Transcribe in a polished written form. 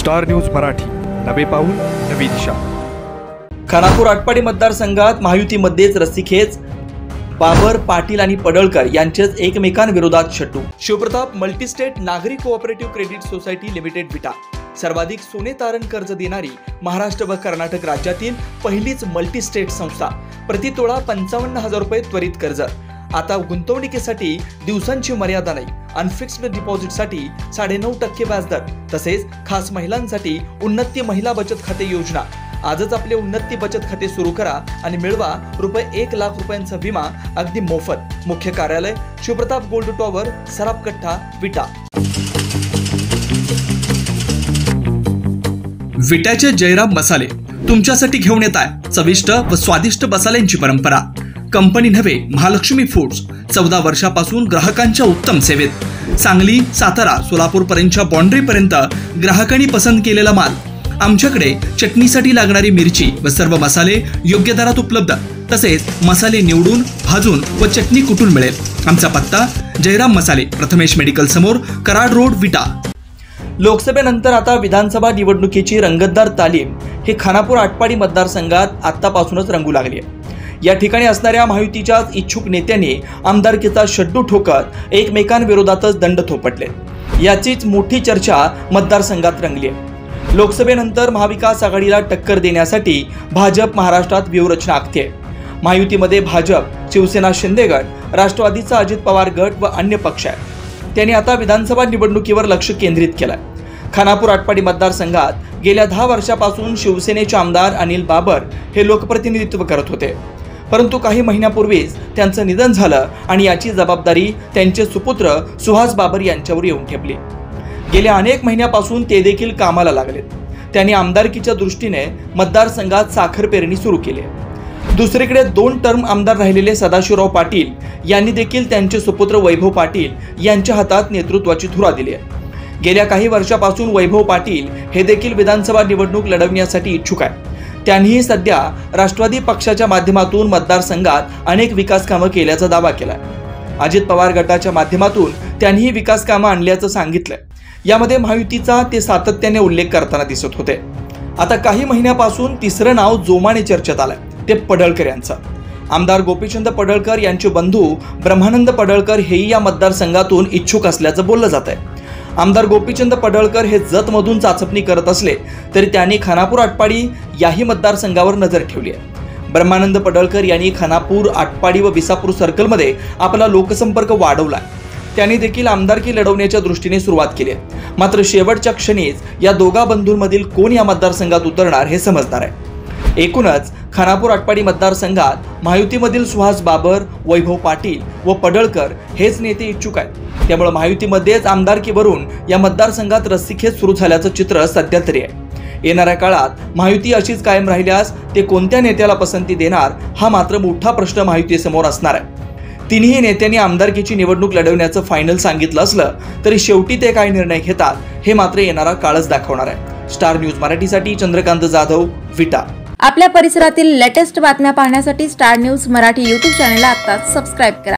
Star news Marathi, नवे पाऊल नवी दिशा। खानापूर आटपाडी मतदारसंघात महायुतीमध्येच रस्सीखेच। बाबर, पाटील आणि पडळकर यांचेच एकमेकांविरोधात शट्टू। शिवप्रताप मल्टीस्टेट नागरी कोऑपरेटिव्ह क्रेडिट सोसायटी लिमिटेड विटा सर्वाधिक सोने तारण कर्ज देणारी महाराष्ट्र व कर्नाटक राज्यातील पहिलीच मल्टीस्टेट संस्था। प्रतितोळा 55,000 रुपये त्वरित कर्ज। आता गुंतवणुकीसाठी दिवसांची मर्यादा नाही। अनफिक्स्ड डिपॉझिटसाठी 9.5% व्याजदर, तसेच खास महिलांसाठी उन्नती महिला बचत खाते योजना। आजच आपले उन्नती बचत खाते सुरू करा आणि मिळवा ₹1 लाख रुपयांचा विमा अगदी मोफत। मुख्य कार्यालय शिवप्रताप गोल्ड टॉवर, सराफ कट्टा, विटा। विट्याचे जयराम मसाले तुमच्यासाठी घेऊन येत आहे चविष्ट व स्वादिष्ट मसाल्यांची परंपरा। कंपनी नव्हे, महालक्ष्मी फूड्स 14 वर्षापासून ग्राहकांच्या उत्तम सेवेत। सांगली, सातारा, सोलापूर पर्यंतच्या बाउंड्री पर्यंत ग्राहकांनी पसंत केलेला माल। आमच्याकडे चटणीसाठी लागणारी मिरची व सर्व मसाले योग्य दरात उपलब्ध, तसेच मसाले निवडून, भाजून व चटणी कुटून मिळेल। आमचा पत्ता जयराम मसाले, प्रथमेश मेडिकल समोर, कराड रोड, विटा। लोकसभेनंतर आता विधानसभा निवडणुकीची रंगतदार तालीम ही खानापूर आटपाडी मतदारसंघात आतापासूनच रंगू लागली आहे। या ठिकाणी असणाऱ्या महायुतीच्या इच्छुक नेत्यांनी आमदारकीचा शड्डू ठोकत एकमेकांविरोधातच दंड थोपटले। याचीच मोठी चर्चा मतदारसंघात रंगली आहे। लोकसभेनंतर महाविकास आघाडीला टक्कर देण्यासाठी भाजप महाराष्ट्रात व्यूहरचना आखते। महायुतीमध्ये भाजप, शिवसेना शिंदे गट, राष्ट्रवादीचा अजित पवार गट व अन्य पक्ष आहेत। त्यांनी आता विधानसभा निवडणुकीवर लक्ष केंद्रित केलंय। खानापूर आटपाडी मतदारसंघात गेल्या 10 वर्षापासून शिवसेनेचे आमदार अनिल बाबर हे लोकप्रतिनिधित्व करत होते, परंतु काही महिन्यापूर्वीच त्यांचं निधन झालं आणि याची जबाबदारी त्यांचे सुपुत्र सुहास बाबर यांच्यावर येऊन ठेपली। गेल्या अनेक महिन्यापासून ते देखील कामाला लागलेत। त्यांनी आमदारकीच्या दृष्टीने मतदारसंघात साखर पेरणी सुरू केली आहे। दुसरीकडे 2 टर्म आमदार राहिलेले सदाशिवराव पाटील यांनी देखील त्यांचे सुपुत्र वैभव पाटील यांच्या हातात नेतृत्वाची धुरा दिली आहे। गेल्या काही वर्षापासून वैभव पाटील हे देखील विधानसभा निवडणूक लढवण्यासाठी इच्छुक आहेत। त्यांनीही सध्या राष्ट्रवादी पक्षाच्या माध्यमातून मतदारसंघात अनेक विकास कामं केल्याचा दावा केलाय। अजित पवार गटाच्या माध्यमातून त्यांनीही विकास कामं आणल्याचं सांगितलंय। यामध्ये महायुतीचा ते सातत्याने उल्लेख करताना दिसत होते। आता काही महिन्यापासून तिसरं नाव जोमाने चर्चेत आलंय, ते पडळकर यांचं। आमदार गोपीचंद पडळकर यांचे बंधू ब्रह्मानंद पडळकर हेही या मतदारसंघातून इच्छुक असल्याचं बोललं जात आहे। आमदार गोपीचंद पडळकर हे जतमधून चाचपणी करत असले तरी त्यांनी खानापूर आटपाडी याही मतदारसंघावर नजर ठेवली आहे। ब्रह्मानंद पडळकर यांनी खानापूर, आटपाडी व विसापूर सर्कलमध्ये आपला लोकसंपर्क वाढवला। त्यांनी देखील आमदारकी लढवण्याच्या दृष्टीने सुरुवात केली आहे। मात्र शेवटच्या क्षणीच या दोघा बंधूंमधील कोण या मतदारसंघात उतरणार हे समजणार आहे। एकूणच खानापूर आटपाडी मतदारसंघात महायुतीमधील सुहास बाबर, वैभव पाटील व पडळकर हेच नेते इच्छुक आहेत। त्यामुळे महायुतीमध्येच आमदारकीवरून या मतदारसंघात रस्सीखेच सुरू झाल्याचं चित्र सध्या तरी आहे। येणाऱ्या काळात महायुती अशीच कायम राहिल्यास ते कोणत्या नेत्याला पसंती देणार हा मात्र मोठा प्रश्न महायुतीसमोर असणार आहे। तिन्ही नेत्यांनी आमदारकीची निवडणूक लढवण्याचं फायनल सांगितलं असलं तरी शेवटी ते काय निर्णय घेतात हे मात्र येणारा काळच दाखवणार आहे। स्टार न्यूज मराठीसाठी चंद्रकांत जाधव, विटा। आपल्या परिसरातील लेटेस्ट बातम्या पाहण्यासाठी स्टार न्यूज मराठी YouTube चॅनलला आत्ताच सबस्क्राइब करा।